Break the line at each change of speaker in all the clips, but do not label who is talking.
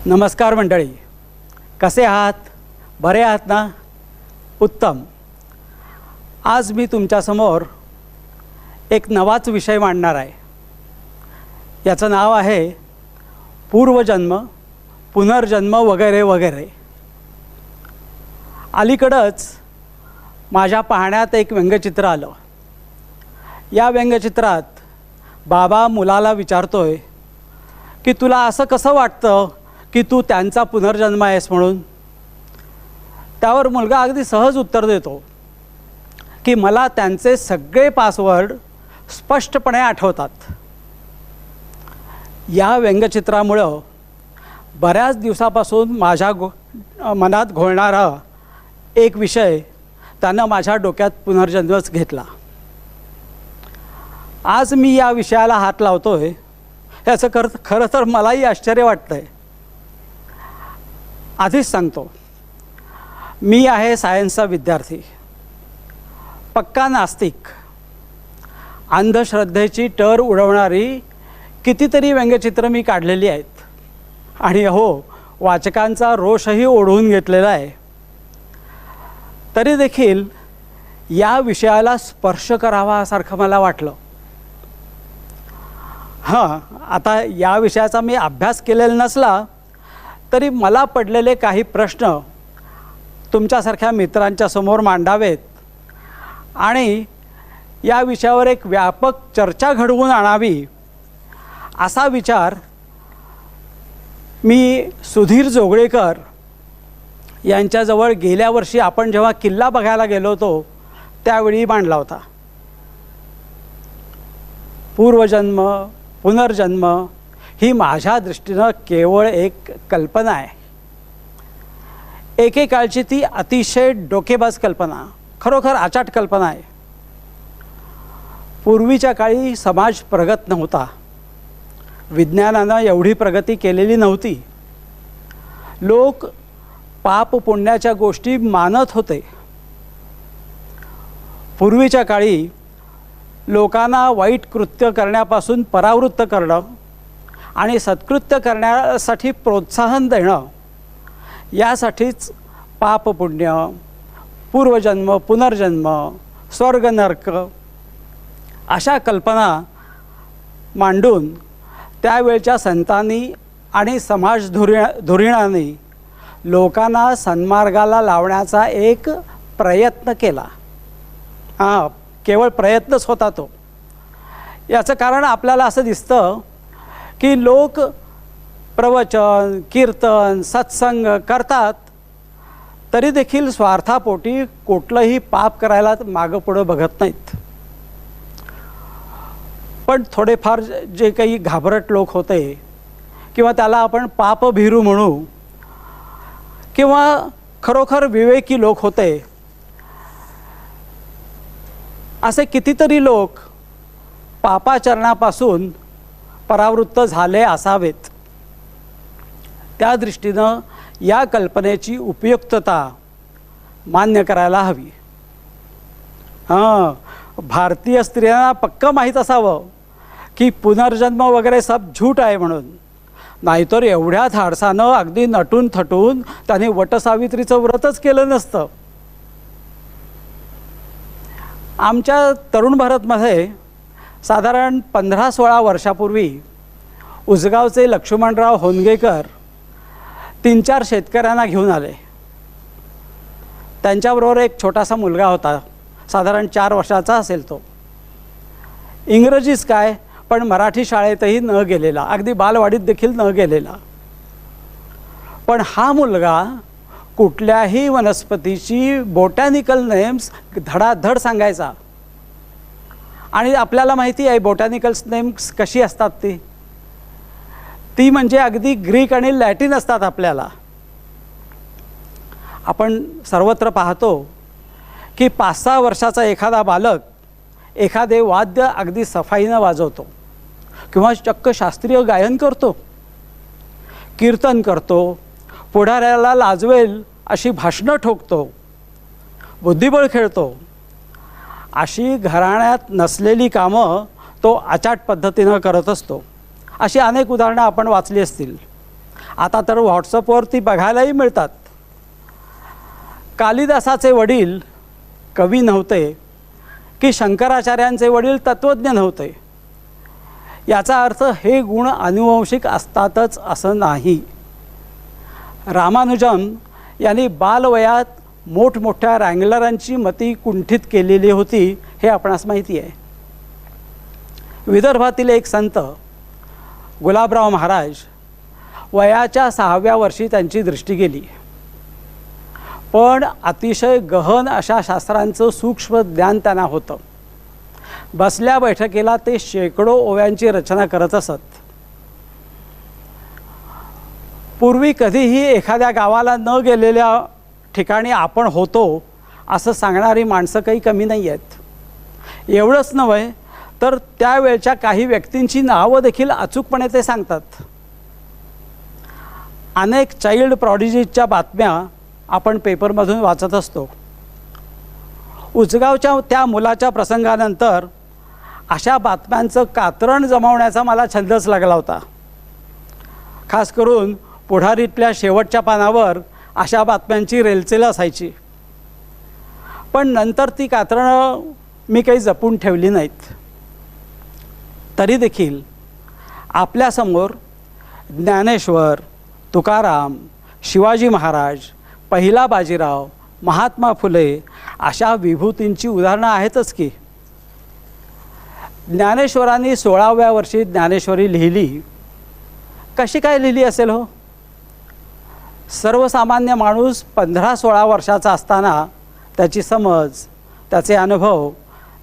नमस्कार मंडळी, कसे आहात? बरे आहात ना? उत्तम. आज मी तुमच्यासमोर एक नवाच विषय मांडणार आहे. याचं नाव आहे पूर्वजन्म, पुनर्जन्म वगैरे वगैरे. अलीकडंच माझ्या पाहण्यात एक व्यंगचित्र आलं. या व्यंगचित्रात बाबा मुलाला विचारतोय की तुला असं कसं वाटतं की तू त्यांचा पुनर्जन्म आहेस म्हणून. त्यावर मुलगा अगदी सहज उत्तर देतो की मला त्यांचे सगळे पासवर्ड स्पष्टपणे आठवतात. या व्यंगचित्रामुळं बऱ्याच दिवसापासून माझ्या मनात घोळणारा एक विषय त्यानं माझ्या डोक्यात पुनर्जन्मच घेतला. आज मी या विषयाला हात लावतोय याचं खरं तर मलाही आश्चर्य वाटतं आहे. आधीच सांगतो, मी आहे सायन्सचा विद्यार्थी, पक्का नास्तिक. अंधश्रद्धेची टर उडवणारी कितीतरी व्यंगचित्र मी काढलेली आहेत आणि हो, वाचकांचा रोषही ओढवून घेतलेला आहे. तरी देखील या विषयाला स्पर्श करावा सारखं मला वाटलं. आता या विषयाचा मी अभ्यास केलेला नसला तरी मला पडलेले काही प्रश्न तुमच्यासारख्या मित्रांच्या समोर मांडावेत आणि या विषयावर एक व्यापक चर्चा घडवून आणावी असा विचार मी सुधीर जोगळेकर यांच्याजवळ गेल्या वर्षी आपण जेव्हा किल्ला बघायला गेलो होतो त्यावेळी मांडला होता. पूर्वजन्म, पुनर्जन्म ही माझ्या दृष्टीनं केवळ एक कल्पना आहे. एकेकाळची ती अतिशय डोकेबाज कल्पना, खरोखर आचाट कल्पना आहे. पूर्वीच्या काळी समाज प्रगत नव्हता, विज्ञानानं एवढी प्रगती केलेली नव्हती. लोक पाप पुण्याच्या गोष्टी मानत होते. पूर्वीच्या काळी लोकांना वाईट कृत्य करण्यापासून परावृत्त करणं आणि सत्कृत्य करण्यासाठी प्रोत्साहन देणं, यासाठीच पाप पुण्य, पूर्वजन्म, पुनर्जन्म, स्वर्ग नरक अशा कल्पना मांडून त्यावेळच्या संतांनी आणि समाज धुरीणांनी लोकांना सन्मार्गाला लावण्याचा एक प्रयत्न केला. केवळ प्रयत्नच होता तो. याचं कारण आपल्याला असं दिसतं की लोक प्रवचन, कीर्तन, सत्संग करतात तरी देखील स्वार्थापोटी कुठलंही पाप करायला मागं पुढं बघत नाहीत. पण थोडेफार जे काही घाबरट लोक होते किंवा त्याला आपण पापभीरू म्हणू किंवा खरोखर विवेकी लोक होते, असे कितीतरी लोक पापाचरणापासून परावृत्त झाले असावेत. त्या दृष्टीनं या कल्पनेची उपयुक्तता मान्य करायला हवी. भारतीय स्त्रियांना पक्कं माहीत असावं की पुनर्जन्म वगैरे सब झूट आहे म्हणून, नाहीतर एवढ्या धाडसानं अगदी नटून थटून त्याने वटसावित्रीचं व्रतच केलं नसतं. आमच्या तरुण भारतमध्ये साधारण 15-16 वर्षापूर्वी उसगावचे लक्ष्मणराव होनगेकर 3-4 शेतकऱ्यांना घेऊन आले. त्यांच्याबरोबर एक छोटासा मुलगा होता, साधारण 4 वर्षाचा असेल तो. इंग्रजीच काय, पण मराठी शाळेतही न गेलेला, अगदी बालवाडीत देखील न गेलेला. पण हा मुलगा कुठल्याही वनस्पतीची बॉटॅनिकल नेम्स धडाधड सांगायचा. आणि आपल्याला माहिती आहे बॉटॅनिकल्स नेम्स कशी असतात. ती म्हणजे अगदी ग्रीक आणि लॅटिन असतात. आपल्याला आपण सर्वत्र पाहतो की 5-6 वर्षाचा एखादा बालक एखादे वाद्य अगदी सफाईनं वाजवतो किंवा चक्क शास्त्रीय गायन करतो, कीर्तन करतो, पुढाऱ्याला लाजवेल अशी भाषणं ठोकतो, बुद्धिबळ खेळतो. अशी घराण्यात नसलेली कामं तो आचाट पद्धतीनं करत असतो. अशी अनेक उदाहरणं आपण वाचली असतील. आता तर व्हॉट्सअपवरती बघायलाही मिळतात. कालिदासाचे वडील कवी नव्हते की शंकराचार्यांचे वडील तत्त्वज्ञ नव्हते. याचा अर्थ हे गुण आनुवंशिक असतातच असं नाही. रामानुजन यांनी बालवयात मोठमोठ्या रँगलरांची मती कुंठित केलेली होती हे आपणास माहिती आहे. विदर्भातील एक संत गुलाबराव महाराज वयाच्या 6व्या वर्षी त्यांची दृष्टी गेली. पण अतिशय गहन अशा शास्त्रांचं सूक्ष्म ज्ञान त्यांना होतं. बसल्या बैठकीला ते शेकडो ओव्यांची रचना करत असत. पूर्वी कधीही एखाद्या गावाला न गेलेल्या ठिकाणी आपण होतो असं सांगणारी माणसं काही कमी नाही आहेत. एवढंच नव्हे तर त्यावेळच्या काही व्यक्तींची नावं देखील अचूकपणे ते सांगतात. अनेक चाइल्ड प्रॉडिजीच्या बातम्या आपण पेपरमधून वाचत असतो. उचगावच्या त्या मुलाच्या प्रसंगानंतर अशा बातम्यांचं कात्रण जमवण्याचा मला छंदच लागला होता. खास करून पुढारीतल्या शेवटच्या पानावर अशा बातम्यांची रेलचेल असायची. पण नंतर ती कात्रणं मी काही जपून ठेवली नाहीत. तरी देखील आपल्यासमोर ज्ञानेश्वर, तुकाराम, शिवाजी महाराज, पहिला बाजीराव, महात्मा फुले अशा विभूतींची उदाहरणं आहेतच की. ज्ञानेश्वरांनी 16व्या वर्षी ज्ञानेश्वरी लिहिली. कशी काय लिहिली असेल हो? सर्वसामान्य माणूस 15-16 वर्षाचा असताना त्याची समज, त्याचे अनुभव,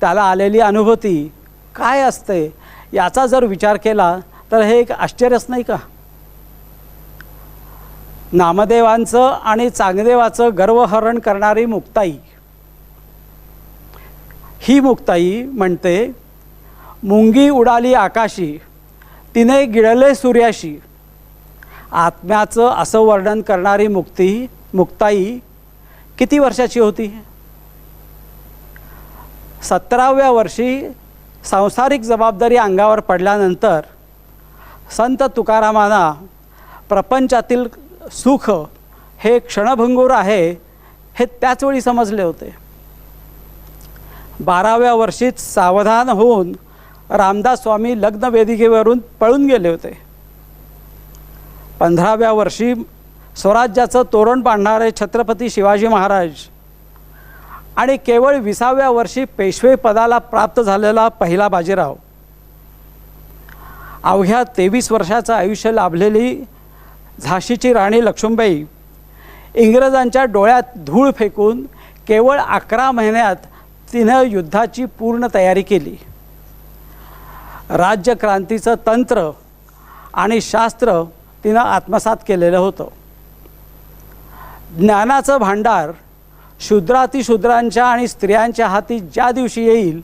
त्याला आलेली अनुभूती काय असते याचा जर विचार केला तर हे एक आश्चर्यच नाही का? नामदेवांचं आणि चांगदेवाचं गर्वहरण करणारी मुक्ताई, ही मुक्ताई म्हणते, मुंगी उडाली आकाशी, तिने गिळले सूर्याशी. आत्म्याचं असं वर्णन करणारी मुक्ताई किती वर्षाची होती? 17व्या वर्षी सांसारिक जबाबदारी अंगावर पडल्यानंतर संत तुकारामांना प्रपंचातील सुख हे क्षणभंगूर आहे हे त्याच वेळी समजले होते. 12व्या वर्षीच सावधान होऊन रामदास स्वामी लग्नवेदिकेवरून पळून गेले होते. 15व्या वर्षी स्वराज्याचं तोरण बांधणारे छत्रपती शिवाजी महाराज आणि केवळ 20व्या वर्षी पेशवे पदाला प्राप्त झालेला पहिला बाजीराव, अवघ्या 23 वर्षाचं आयुष्य लाभलेली झाशीची राणी लक्ष्मीबाई इंग्रजांच्या डोळ्यात धूळ फेकून केवळ 11 महिन्यात तिनं युद्धाची पूर्ण तयारी केली. राज्यक्रांतीचं तंत्र आणि शास्त्र तिनं आत्मसात केलेलं होतं. ज्ञानाचं भांडार शूद्रातिशूद्रांच्या आणि स्त्रियांच्या हाती ज्या दिवशी येईल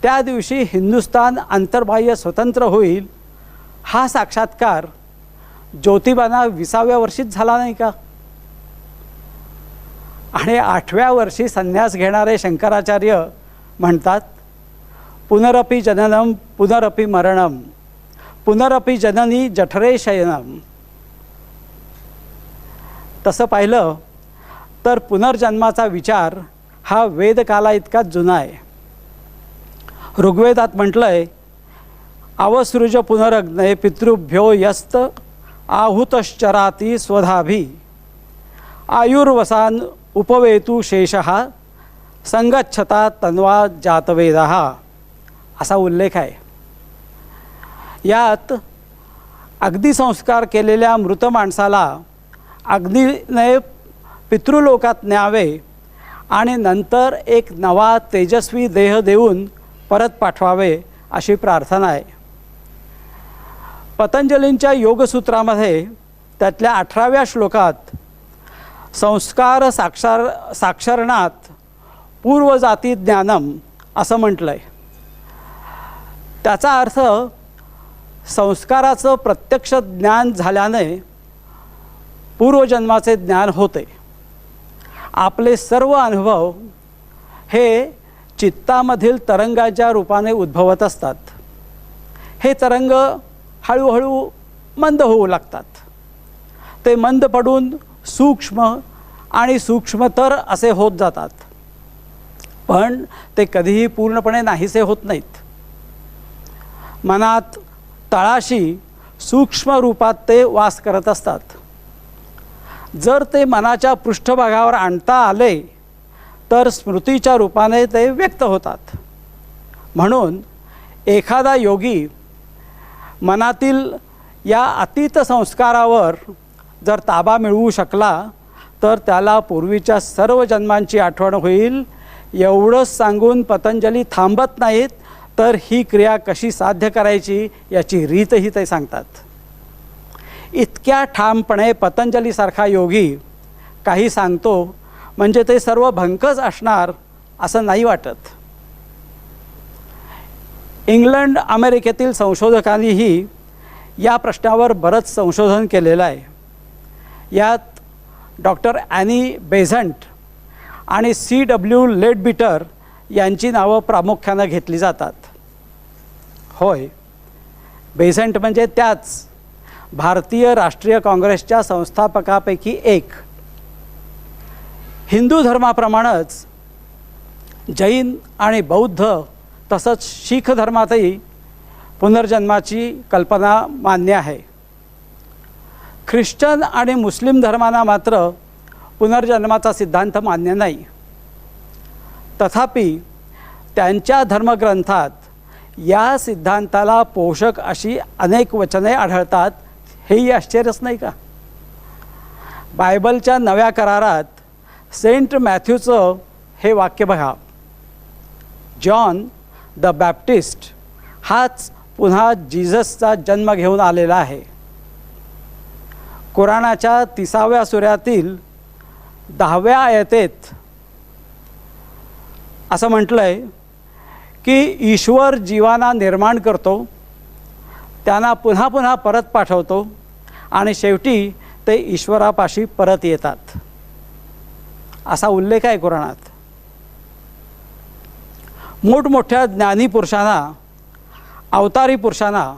त्या दिवशी हिंदुस्तान अंतर्बाह्य स्वतंत्र होईल, हा साक्षात्कार ज्योतिबांना 20व्या वर्षीच झाला नाही का? आणि 8व्या वर्षी संन्यास घेणारे शंकराचार्य म्हणतात, पुनरपि जननम पुनरपि मरणम पुनरपि जननी जठरे शयनम. तसं पाहिलं तर पुनर्जन्माचा विचार हा वेदकाला इतकाच जुना आहे. ऋग्वेदात म्हटलं आहे, अवसृज पुनरग्नय पितृभ्यो यस्त आहुतश्चराती स्वधाभी आयुर्वसान उपवेतु शेषः संगच्छता तन्वा जातवेदः, असा उल्लेख आहे. यात अग्निसंस्कार केलेल्या मृत माणसाला अग्नीने पितृलोकात न्यावे आणि नंतर एक नवा तेजस्वी देह देऊन परत पाठवावे अशी प्रार्थना आहे. पतंजलींच्या योगसूत्रामध्ये त्यातल्या 18व्या श्लोकात संस्कार साक्षरणात पूर्वजाती ज्ञानम असं म्हटलं आहे. त्याचा अर्थ संस्काराचं प्रत्यक्ष ज्ञान झाल्याने पूर्वजन्माचे ज्ञान होते. आपले सर्व अनुभव हे चित्तामधील तरंगाच्या रूपाने उद्भवत असतात. हे तरंग हळूहळू मंद होऊ लागतात. ते मंद पडून सूक्ष्म आणि सूक्ष्मतर असे होत जातात, पण ते कधीही पूर्णपणे नाहीसे होत नाहीत. मनात तळाशी सूक्ष्म रूपात ते वास करत असतात. जर ते मनाच्या पृष्ठभागावर आणता आले तर स्मृतीच्या रूपाने ते व्यक्त होतात. म्हणून एखादा योगी मनातील या अतीत संस्कारावर जर ताबा मिळवू शकला तर त्याला पूर्वीच्या सर्व जन्मांची आठवण होईल. एवढंच सांगून पतंजली थांबत नाहीत, तर ही क्रिया कशी साध्य करायची याची रीतही ते सांगतात. इतक्या ठामपणे पतंजलीसारखा योगी काही सांगतो म्हणजे ते सर्व भंकच असणार असं नाही वाटत. इंग्लंड अमेरिकेतील संशोधकांनीही या प्रश्नावर बरंच संशोधन केलेलं आहे. यात डॉक्टर ॲनी बेझंट आणि C.W. लेडबिटर यांची नावं प्रामुख्यानं घेतली जातात. होय, बेझंट म्हणजे त्याच भारतीय राष्ट्रीय काँग्रेसच्या संस्थापकापैकी एक. हिंदू धर्माप्रमाणेच जैन आणि बौद्ध तसंच शीख धर्मातही पुनर्जन्माची कल्पना मान्य आहे. ख्रिश्चन आणि मुस्लिम धर्मांना मात्र पुनर्जन्माचा सिद्धांत मान्य नाही. तथापि त्यांच्या धर्मग्रंथात या सिद्धांताला पोषक अशी अनेक वचने आढळतात. हेही आश्चर्यच नाही का? बायबलच्या नव्या करारात सेंट मॅथ्यूचं हे वाक्य बघा, जॉन द बॅप्टिस्ट हाच पुन्हा जीससचा जन्म घेऊन आलेला आहे. कुराणाच्या 30व्या सुऱ्यातील 10व्या आयतेत असं म्हटलं आहे की ईश्वर जीवांना निर्माण करतो, त्यांना पुन्हा पुन्हा परत पाठवतो आणि शेवटी ते ईश्वरापाशी परत येतात, असा उल्लेख आहे कुराणात. मोठमोठ्या ज्ञानी पुरुषांना, अवतारी पुरुषांना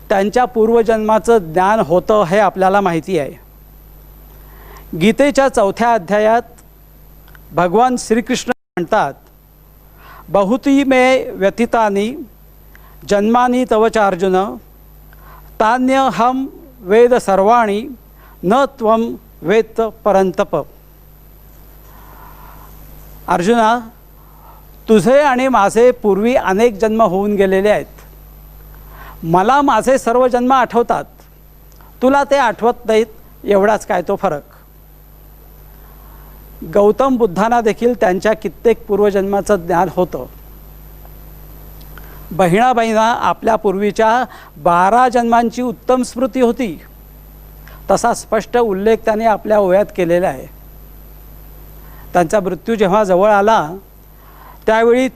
त्यांच्या पूर्वजन्माचं ज्ञान होतं हे आपल्याला माहिती आहे. गीतेच्या 4थ्या अध्यायात भगवान श्रीकृष्ण म्हणतात, बहुती मे व्यतीतानि जन्मानि तव च अर्जुन तान्यहं वेद सर्वाणि न त्वं वेत्त परंतप. अर्जुना, तुझे आणि माझे पूर्वी अनेक जन्म होऊन गेलेले आहेत. मला माझे सर्व जन्म आठवतात, तुला ते आठवत नाहीत, एवढाच काय तो फरक. गौतम बुद्धांना देखील त्यांच्या कित्येक पूर्वजन्माचं ज्ञान होतं. बहिणाबाईंना आपल्या पूर्वीच्या 12 जन्मांची उत्तम स्मृती होती. तसा स्पष्ट उल्लेख त्याने आपल्या ओव्यात केलेला आहे. त्यांचा मृत्यू जेव्हा जवळ आला त्यावेळी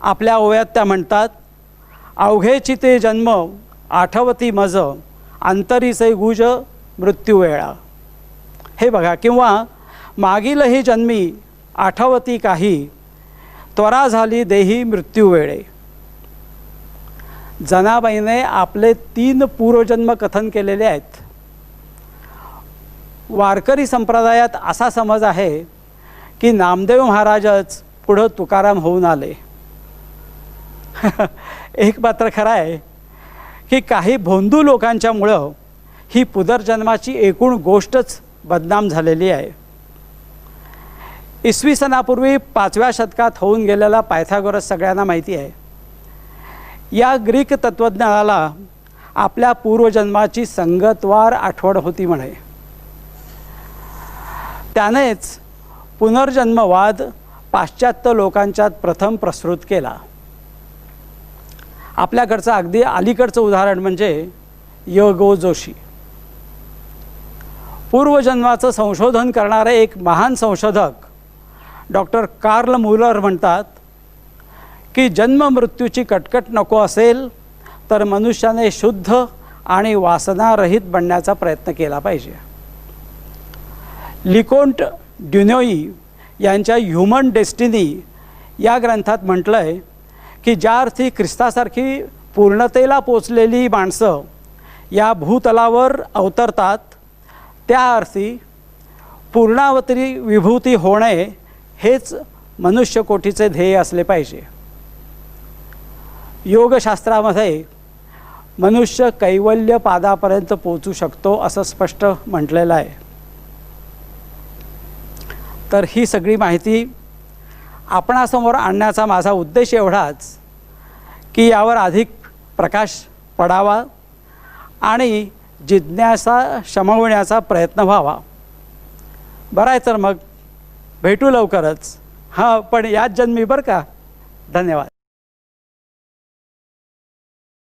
आपल्या ओव्यात त्या म्हणतात, अवघेची ते जन्म आठवती मज अंतरीचे गुज मृत्यू वेळा. हे बघा, किंवा मागीलही जन्मी आठवती काही त्वरा झाली देही मृत्यू वेळे. जनाबाईने आपले 3 पूर्वजन्म कथन केलेले आहेत. वारकरी संप्रदायात असा समज आहे की नामदेव महाराजच पुढं तुकाराम होऊन आले. एक मात्र खरं आहे की काही भोंदू लोकांच्यामुळं ही पुनर्जन्माची एकूण गोष्टच बदनाम झालेली आहे. इसवी सनापूर्वी 5व्या शतकात होऊन गेलेला पायथागोरस सगळ्यांना माहिती आहे. या ग्रीक तत्त्वज्ञानाला आपल्या पूर्वजन्माची संगतवार आठवण होती म्हणे. त्यानेच पुनर्जन्मवाद पाश्चात्य लोकांच्यात प्रथम प्रसृत केला. आपल्याकडचं अगदी अलीकडचं उदाहरण म्हणजे य.गो. जोशी. पूर्वजन्माचं संशोधन करणारे एक महान संशोधक डॉक्टर कार्ल मुलर म्हणतात की जन्ममृत्यूची कटकट नको असेल तर मनुष्याने शुद्ध आणि वासनारहित बनण्याचा प्रयत्न केला पाहिजे. लिकोंट ड्युनोई यांच्या ह्युमन डेस्टिनी या ग्रंथात म्हटलं आहे की ज्या अर्थी ख्रिस्तासारखी पूर्णतेला पोचलेली माणसं या भूतलावर अवतरतात त्या अर्थी पूर्णावती विभूती होणे हेच मनुष्यकोटीचे ध्येय असले पाहिजे. योगशास्त्रामध्ये मनुष्य कैवल्य पादापर्यंत पोचू शकतो असं स्पष्ट म्हटलेलं आहे. तर ही सगळी माहिती आपणासमोर आणण्याचा माझा उद्देश एवढाच की यावर अधिक प्रकाश पडावा आणि जिज्ञासा शमवण्याचा प्रयत्न व्हावा. बरं आहे, तर मग भेटू लवकरच. हां, पण याच जन्मी बरं का. धन्यवाद.